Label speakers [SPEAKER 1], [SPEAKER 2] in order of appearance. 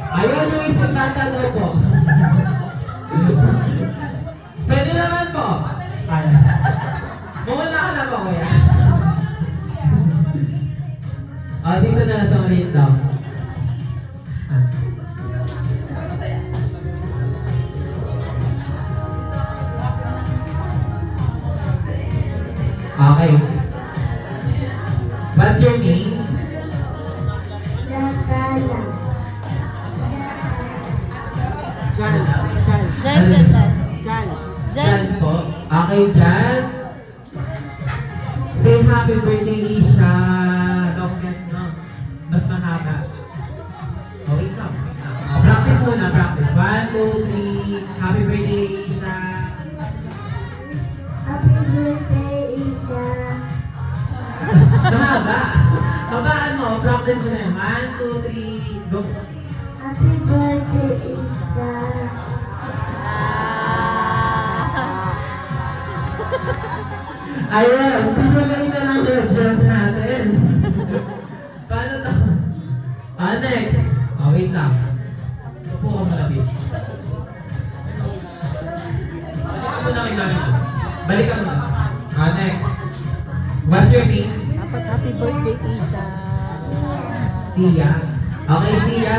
[SPEAKER 1] Ayun yung isang bata daw po. Pwede naman po. Ay. Mawala ka na po, kuya. Dito na lang sa maliit daw. Okay. What's your name?
[SPEAKER 2] Jan.
[SPEAKER 3] Jan Gatas.
[SPEAKER 2] Jan.
[SPEAKER 1] Jan po. Okay, Jan. Say happy birthday, Isha. Don't guess, no? Mas mahaba. Oh, wait lang. Practice muna, practice. 1, 2, 3. Happy birthday, Isha.
[SPEAKER 4] Happy birthday, Isa.
[SPEAKER 1] Mahaba. Babaan mo, practice mo na yun. 1, 2, 3, go.
[SPEAKER 4] Happy birthday, Isa.
[SPEAKER 1] Ayun, simulay na lang yung jump natin. Paano to? Next. Wait lang. Upo ka malapit. Balik ka muna kay mami. Balik ka muna. Next. What's your name?
[SPEAKER 2] Dapat happy birthday, Isa.
[SPEAKER 1] Sia. Okay, Sia.